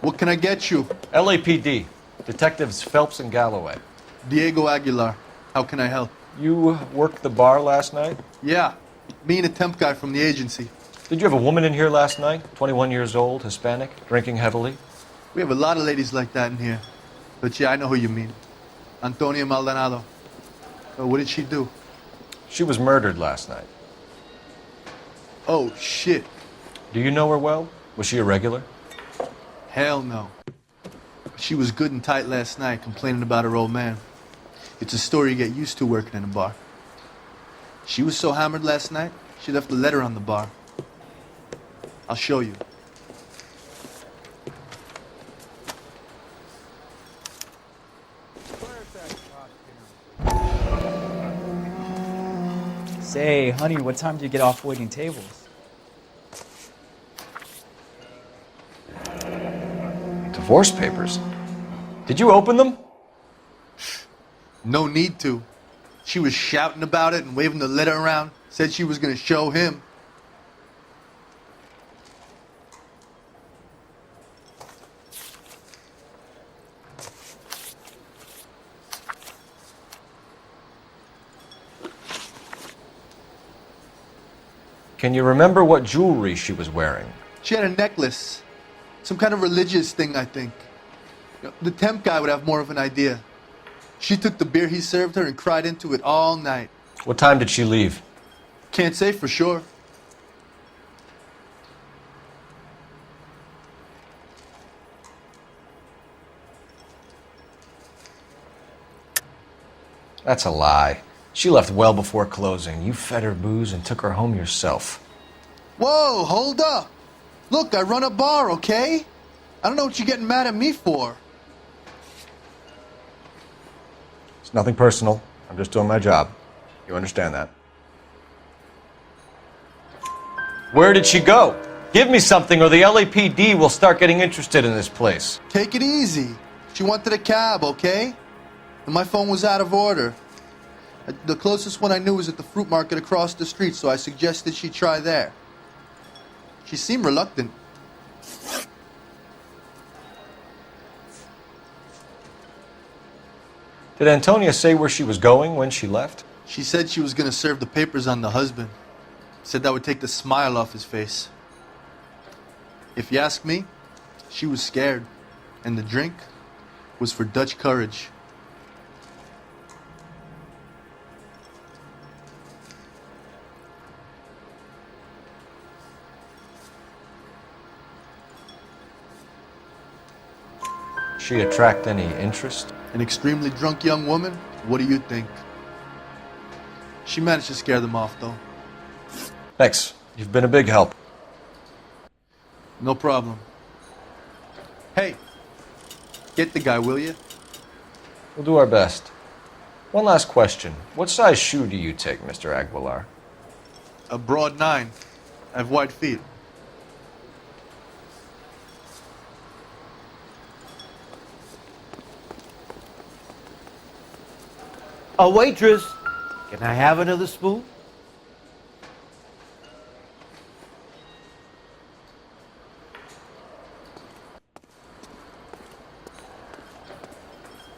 What can I get you? LAPD. Detectives Phelps and Galloway. Diego Aguilar. How can I help? You worked the bar last night? Yeah. Me and a temp guy from the agency. Did you have a woman in here last night? 21 years old, Hispanic, drinking heavily? We have a lot of ladies like that in here. But yeah, I know who you mean. Antonia Maldonado. What did she do? She was murdered last night. Oh, shit. Do you know her well? Was she a regular? Hell no. She was good and tight last night, complaining about her old man. It's a story you get used to working in a bar. She was so hammered last night, she left a letter on the bar. I'll show you. Say, honey, what time do you get off waiting tables? Divorce papers. Did you open them? No need to. She was shouting about it and waving the letter around. Said she was going to show him. Can you remember what jewelry she was wearing? She had a necklace. Some kind of religious thing, I think. The temp guy would have more of an idea. She took the beer he served her and cried into it all night. What time did she leave? Can't say for sure. That's a lie. She left well before closing. You fed her booze and took her home yourself. Whoa, hold up. Look, I run a bar, okay? I don't know what you're getting mad at me for. It's nothing personal. I'm just doing my job. You understand that? Where did she go? Give me something or the LAPD will start getting interested in this place. Take it easy. She wanted a cab, okay? And my phone was out of order. The closest one I knew was at the fruit market across the street, so I suggested she try there. She seemed reluctant. Did Antonia say where she was going when she left? She said she was going to serve the papers on the husband. Said that would take the smile off his face. If you ask me, she was scared. And the drink was for Dutch courage. She attract any interest? An extremely drunk young woman? What do you think? She managed to scare them off, though. Thanks. You've been a big help. No problem. Hey, get the guy, will you? We'll do our best. One last question. What size shoe do you take, Mr. Aguilar? A broad 9. I have wide feet. A waitress, can I have another spoon?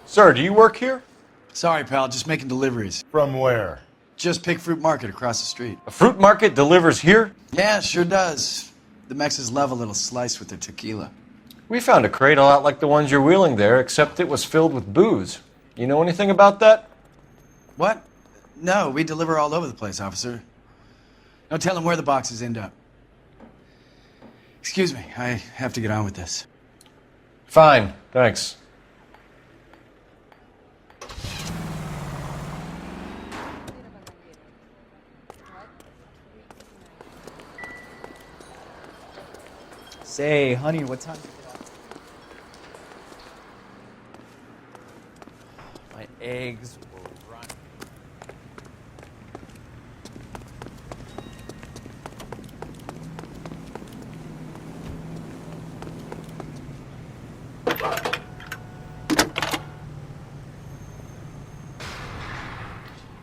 Sir, do you work here? Sorry, pal, just making deliveries. From where? Just pick fruit market across the street. A fruit market delivers here? Yeah, sure does. The Mexes love a little slice with their tequila. We found a crate a lot like the ones you're wheeling there, except it was filled with booze. You know anything about that? What? No, we deliver all over the place, officer. Don't tell them where the boxes end up. Excuse me, I have to get on with this. Fine, thanks. Say, honey, what time do you get off? My eggs were running.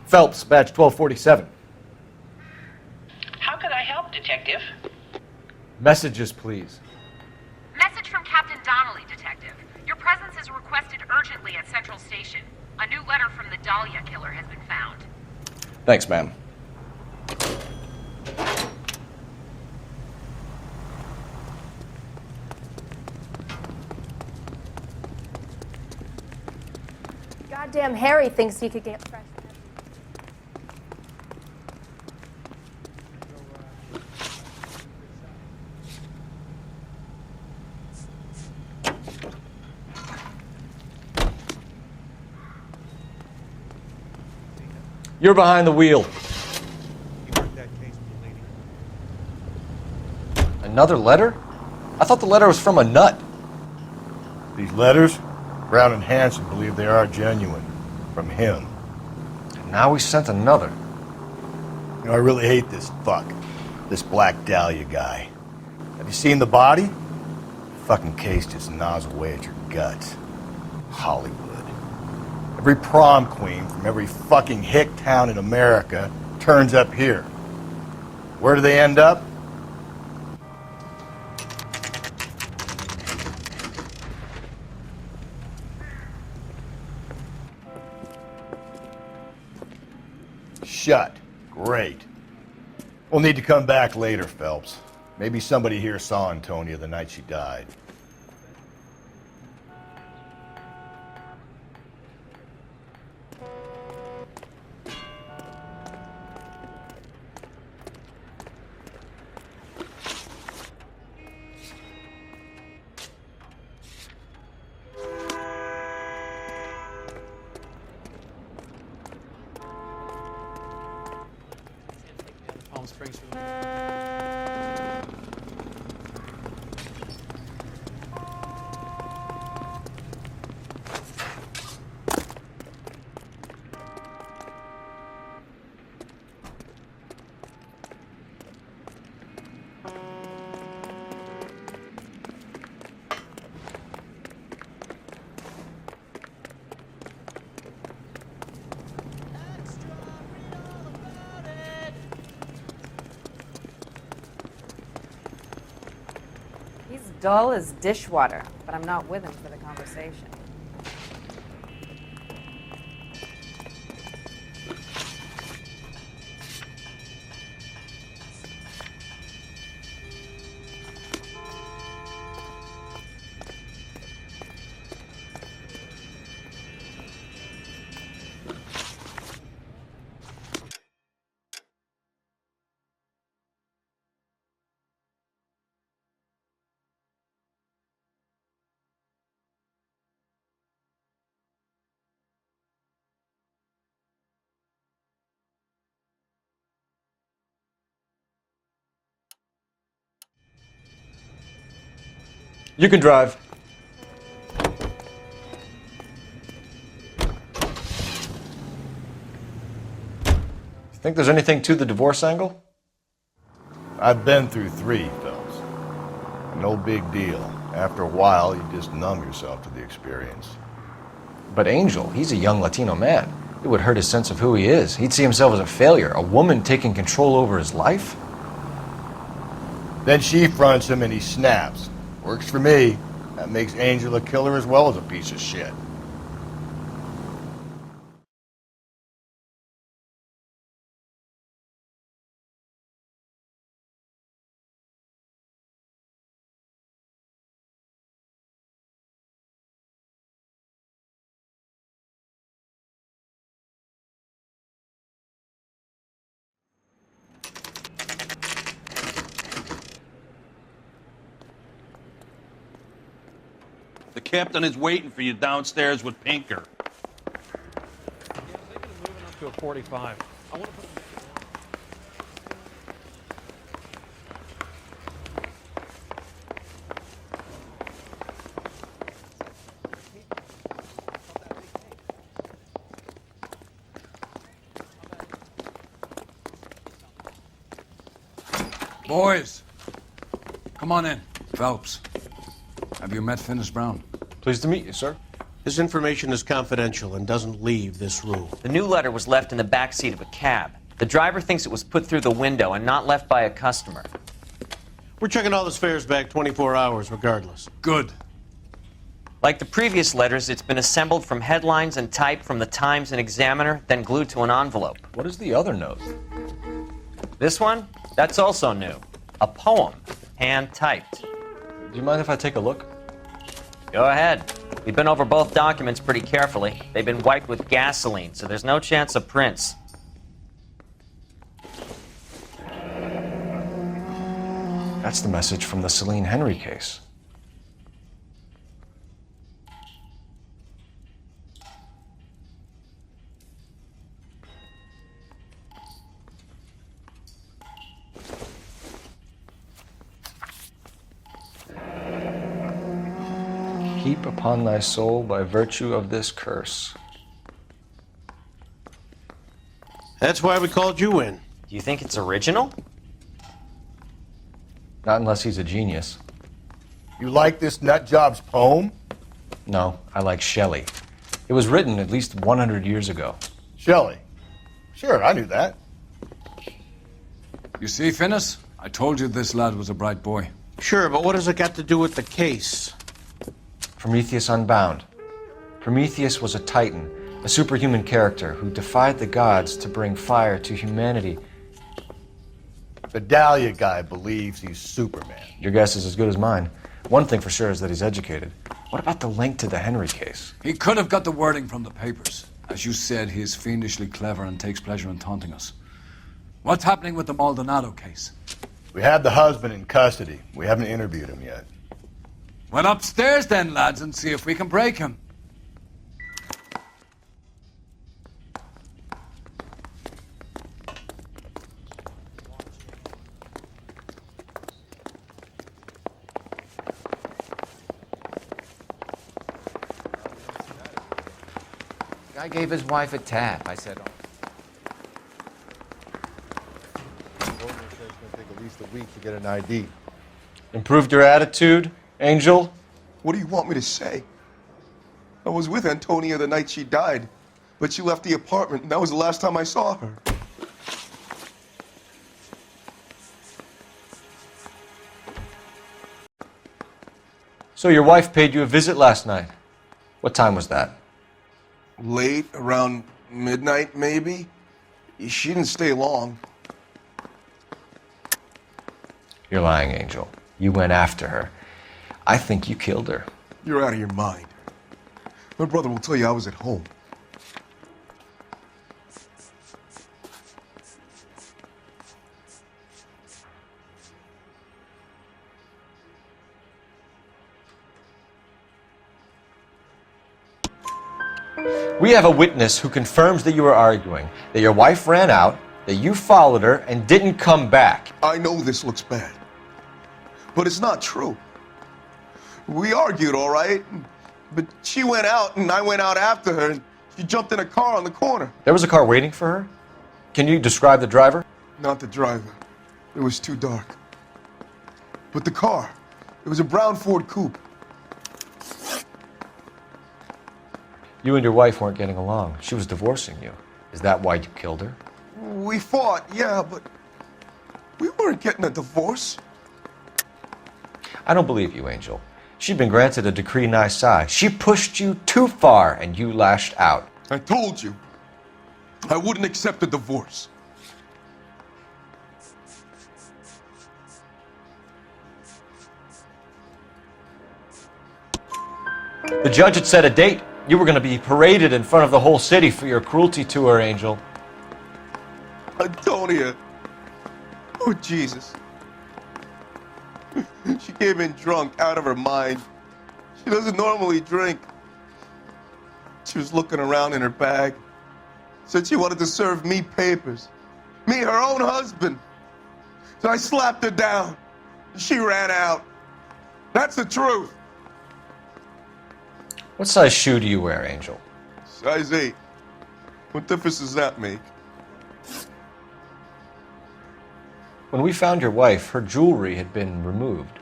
Phelps, badge 1247. How can I help, Detective? Messages, please. Message from Captain Donnelly. presence is requested urgently at Central Station. A new letter from the Dahlia killer has been found. Thanks, ma'am. Goddamn Harry thinks he could get fresh. You're behind the wheel. Another letter? I thought the letter was from a nut. These letters, Brown and Hanson believe they are genuine. From him. And now we sent another. You know, I really hate this fuck. This Black Dahlia guy. Have you seen the body? The fucking case just gnaws away at your guts. Hollywood. Every prom queen from every fucking hick town in America turns up here. Where do they end up? Shut. Great. We'll need to come back later, Phelps. Maybe somebody here saw Antonia the night she died. Palm Springs for He's dull as dishwater, but I'm not with him for the conversation. You can drive. Think there's anything to the divorce angle? I've been through 3, Phelps. No big deal. After a while, you just numb yourself to the experience. But Angel, he's a young Latino man. It would hurt his sense of who he is. He'd see himself as a failure, a woman taking control over his life. Then she fronts him and he snaps. Works for me. That makes Angel a killer as well as a piece of shit. The captain is waiting for you downstairs with Pinker. Yeah, I'm thinking of moving up to a 45. I want to put Boys, come on in. Phelps, have you met Finis Brown? Pleased to meet you, sir. His information is confidential and doesn't leave this room. The new letter was left in the back seat of a cab. The driver thinks it was put through the window and not left by a customer. We're checking all his fares back 24 hours regardless. Good. Like the previous letters, it's been assembled from headlines and typed from the Times and Examiner, then glued to an envelope. What is the other note? This one? That's also new. A poem, hand-typed. Do you mind if I take a look? Go ahead. We've been over both documents pretty carefully. They've been wiped with gasoline, so there's no chance of prints. That's the message from the Celine Henry case. Keep upon thy soul by virtue of this curse. That's why we called you in. Do you think it's original? Not unless he's a genius. You like this nutjob's poem? No, I like Shelley. It was written at least 100 years ago. Shelley? Sure, I knew that. You see, Finnis? I told you this lad was a bright boy. Sure, but what has it got to do with the case? Prometheus Unbound. Prometheus was a titan, a superhuman character who defied the gods to bring fire to humanity. The Dahlia guy believes he's Superman. Your guess is as good as mine. One thing for sure is that he's educated. What about the link to the Henry case? He could have got the wording from the papers. As you said, he is fiendishly clever and takes pleasure in taunting us. What's happening with the Maldonado case? We have the husband in custody. We haven't interviewed him yet. Well, upstairs then, lads, and see if we can break him. Guy gave his wife a tap. I said, It's going to take at least a week to get an ID. Improved your attitude, Angel? What do you want me to say? I was with Antonia the night she died, but she left the apartment, and that was the last time I saw her. So your wife paid you a visit last night. What time was that? Late, around midnight, maybe? She didn't stay long. You're lying, Angel. You went after her. I think you killed her. You're out of your mind. My brother will tell you I was at home. We have a witness who confirms that you were arguing, that your wife ran out, that you followed her, and didn't come back. I know this looks bad, but it's not true. We argued, all right, but she went out and I went out after her and she jumped in a car on the corner. There was a car waiting for her? Can you describe the driver? Not the driver. It was too dark. But the car, it was a brown Ford coupe. You and your wife weren't getting along. She was divorcing you. Is that why you killed her? We fought, yeah, but we weren't getting a divorce. I don't believe you, Angel. She'd been granted a decree nisi. She pushed you too far, and you lashed out. I told you, I wouldn't accept a divorce. The judge had set a date. You were going to be paraded in front of the whole city for your cruelty to her, Angel. Antonia. Oh, Jesus. She came in drunk, out of her mind. She doesn't normally drink. She was looking around in her bag. Said she wanted to serve me papers. Me, her own husband. So I slapped her down. She ran out. That's the truth. What size shoe do you wear, Angel? Size 8. What difference does that make? When we found your wife, her jewelry had been removed.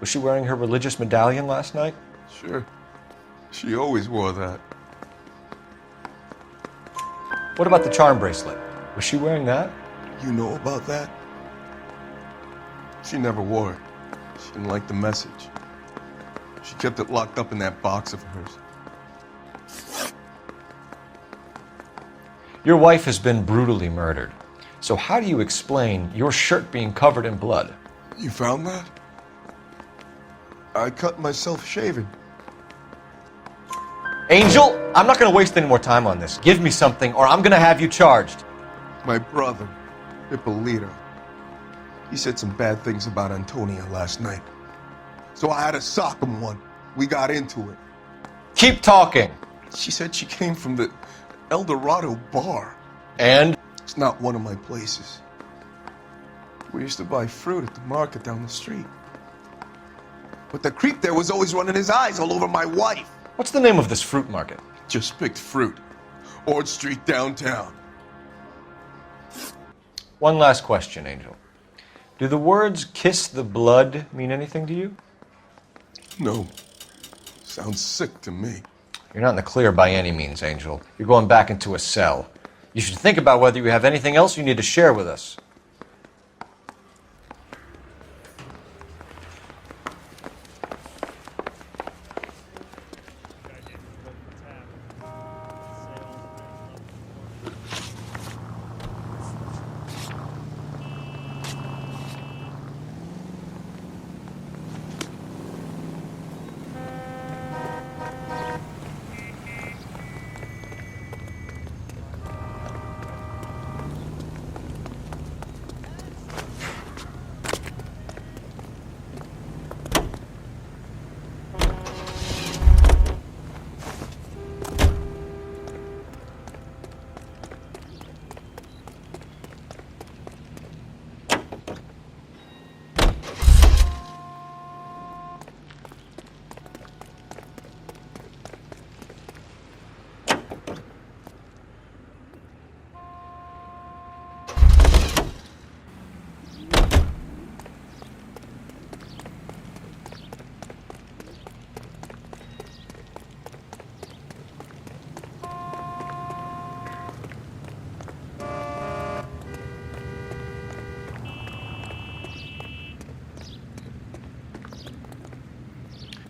Was she wearing her religious medallion last night? Sure. She always wore that. What about the charm bracelet? Was she wearing that? You know about that? She never wore it. She didn't like the message. She kept it locked up in that box of hers. Your wife has been brutally murdered. So how do you explain your shirt being covered in blood? You found that? I cut myself shaving. Angel, I'm not going to waste any more time on this. Give me something or I'm going to have you charged. My brother, Hippolito, he said some bad things about Antonia last night. So I had to sock him one. We got into it. Keep talking. She said she came from the El Dorado bar. And? It's not one of my places. We used to buy fruit at the market down the street. But the creep there was always running his eyes all over my wife. What's the name of this fruit market? Just picked fruit. Ord Street downtown. One last question, Angel. Do the words kiss the blood mean anything to you? No. Sounds sick to me. You're not in the clear by any means, Angel. You're going back into a cell. You should think about whether you have anything else you need to share with us.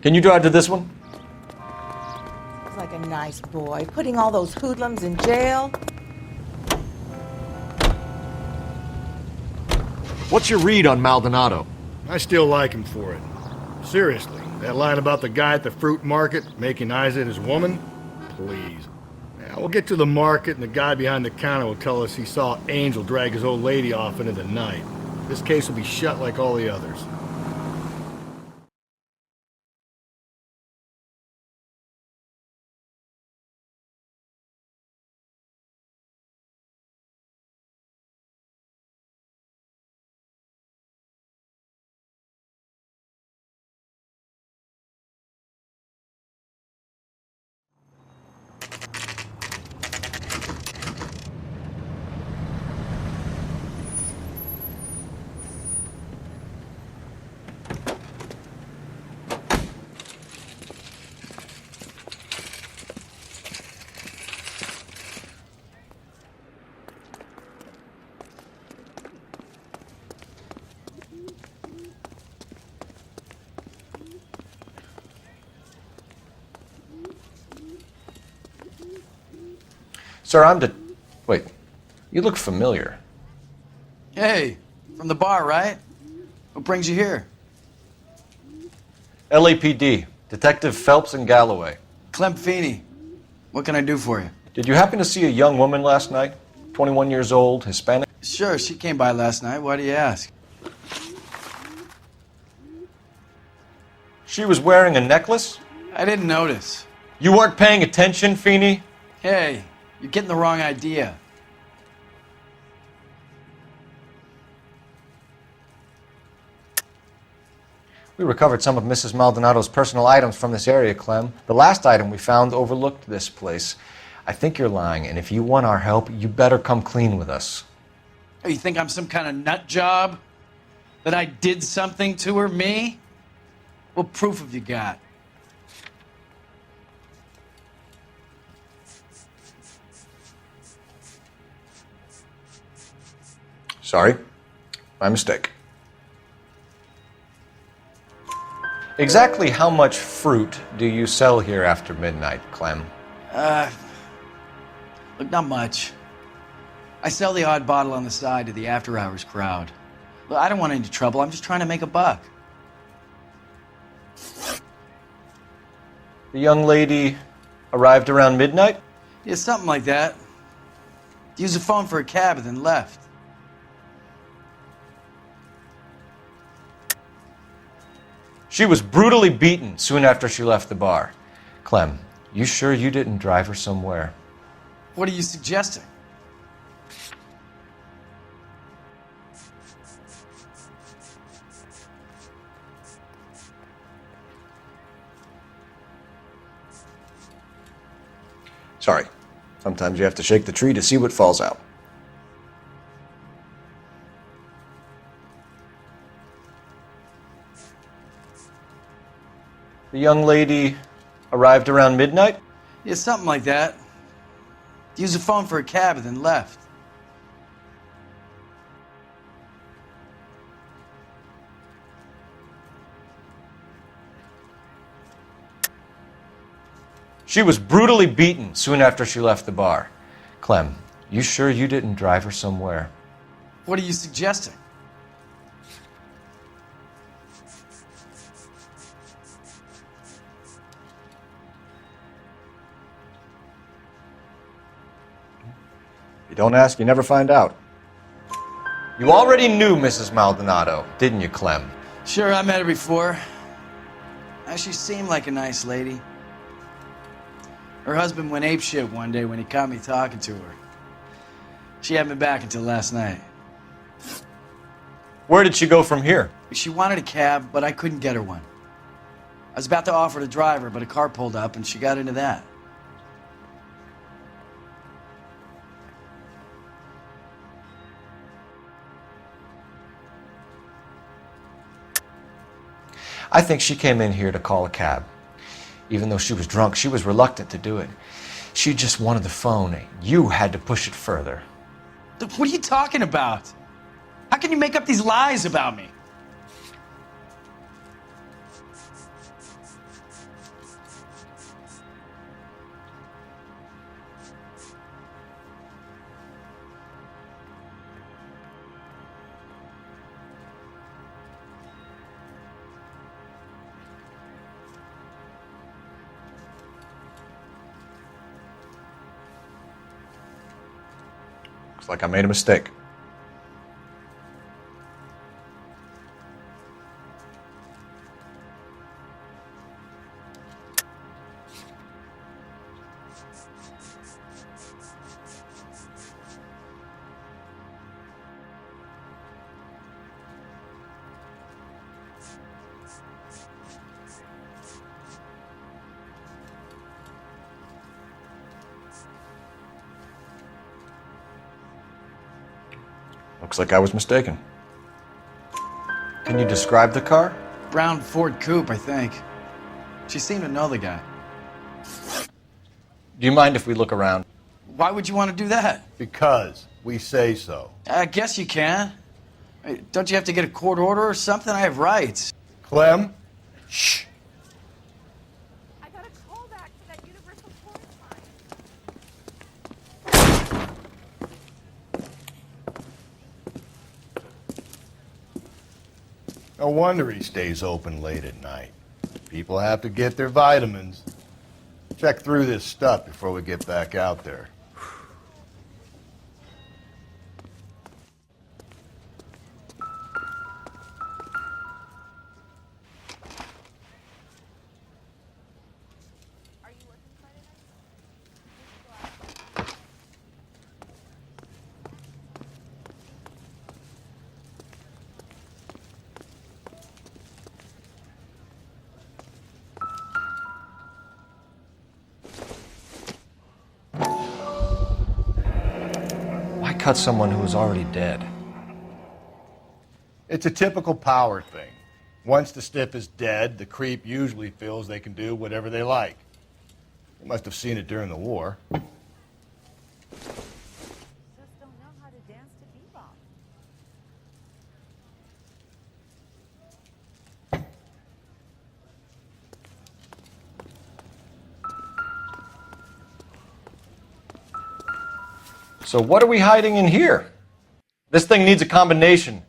Can you drive to this one? Looks like a nice boy. Putting all those hoodlums in jail. What's your read on Maldonado? I still like him for it. Seriously, that line about the guy at the fruit market making Isa his woman? Please. Now, we'll get to the market and the guy behind the counter will tell us he saw Angel drag his old lady off into the night. This case will be shut like all the others. Sir, Wait, you look familiar. Hey, from the bar, right? What brings you here? LAPD, Detective Phelps and Galloway. Clem Feeney. What can I do for you? Did you happen to see a young woman last night? 21 years old, Hispanic? Sure, she came by last night. Why do you ask? She was wearing a necklace? I didn't notice. You weren't paying attention, Feeney? Hey, you're getting the wrong idea. We recovered some of Mrs. Maldonado's personal items from this area, Clem. The last item we found overlooked this place. I think you're lying, and if you want our help, you better come clean with us. Oh, you think I'm some kind of nut job? That I did something to her, me? What proof have you got? Sorry, my mistake. Exactly how much fruit do you sell here after midnight, Clem? Look, not much. I sell the odd bottle on the side to the after-hours crowd. Look, I don't want any trouble. I'm just trying to make a buck. The young lady arrived around midnight? Yeah, something like that. Used the phone for a cab and then left. She was brutally beaten soon after she left the bar. Clem, you sure you didn't drive her somewhere? What are you suggesting? Sorry. Sometimes you have to shake the tree to see what falls out. The young lady arrived around midnight? Yeah, something like that. Used the phone for a cab and then left. She was brutally beaten soon after she left the bar. Clem, you sure you didn't drive her somewhere? What are you suggesting? You don't ask, you never find out. You already knew Mrs. Maldonado, didn't you, Clem? Sure, I met her before. She seemed like a nice lady. Her husband went apeshit one day when he caught me talking to her. She had me back until last night. Where did she go from here? She wanted a cab, but I couldn't get her one. I was about to offer to drive her, but a car pulled up and she got into that. I think she came in here to call a cab. Even though she was drunk, she was reluctant to do it. She just wanted the phone. You had to push it further. What are you talking about? How can you make up these lies about me? Looks like I made a mistake. Looks like I was mistaken. Can you describe the car? Brown Ford Coupe, I think. She seemed to know the guy. Do you mind if we look around? Why would you want to do that? Because we say so. I guess you can. Don't you have to get a court order or something? I have rights. Clem? Shh. I got a call back to that Universal Porn line. No wonder he stays open late at night. People have to get their vitamins. Check through this stuff before we get back out there. Why cut someone who was already dead? It's a typical power thing. Once the stiff is dead, the creep usually feels they can do whatever they like. You must have seen it during the war. Just don't know how to dance to bebop. So what are we hiding in here? This thing needs a combination.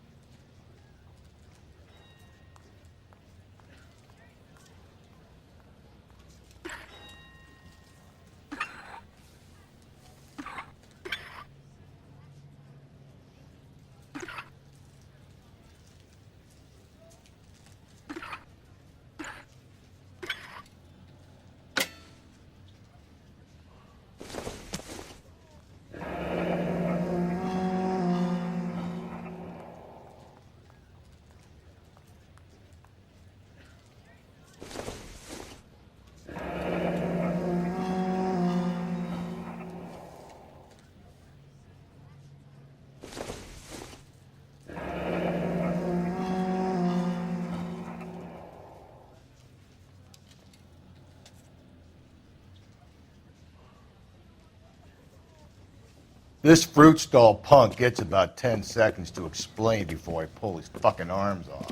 This fruit stall punk gets about 10 seconds to explain before I pull his fucking arms off.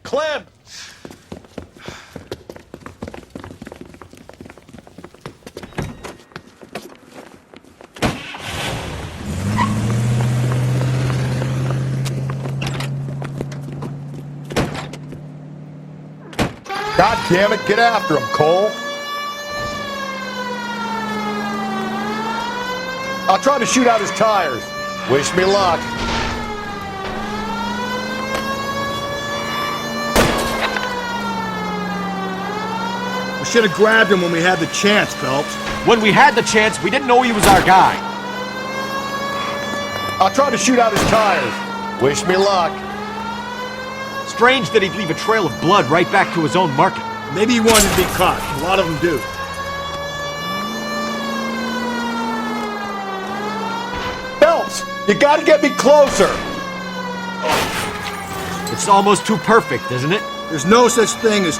Clem! God damn it, get after him, Cole. I'll try to shoot out his tires. Wish me luck. We should have grabbed him when we had the chance, Phelps. When we had the chance, we didn't know he was our guy. I'll try to shoot out his tires. Wish me luck. Strange that he'd leave a trail of blood right back to his own market. Maybe he wanted to be caught. A lot of them do. Phelps, you gotta get me closer. It's almost too perfect, isn't it? There's no such thing as...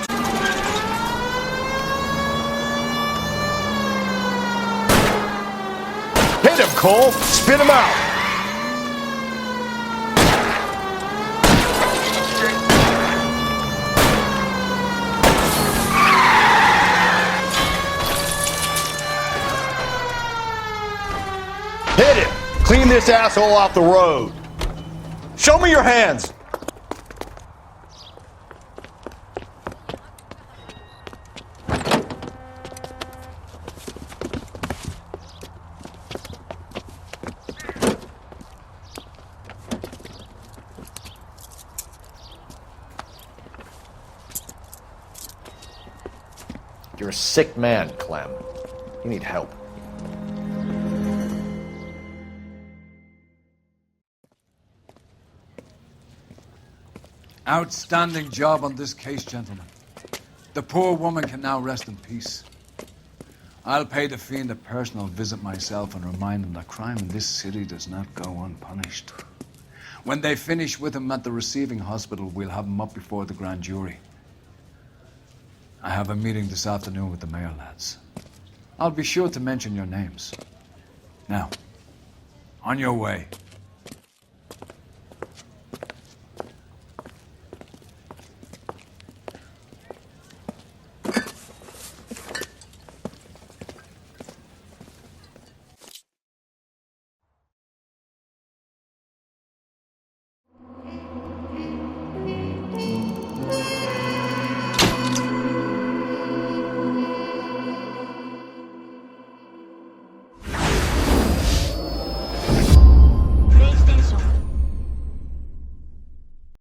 Hit him, Cole. Spit him out. Hit him. Clean this asshole off the road. Show me your hands. You're a sick man, Clem. You need help. Outstanding job on this case, gentlemen. The poor woman can now rest in peace. I'll pay the fiend a personal visit myself and remind him that crime in this city does not go unpunished. When they finish with him at the receiving hospital, we'll have him up before the grand jury. I have a meeting this afternoon with the mayor lads. I'll be sure to mention your names. Now, on your way.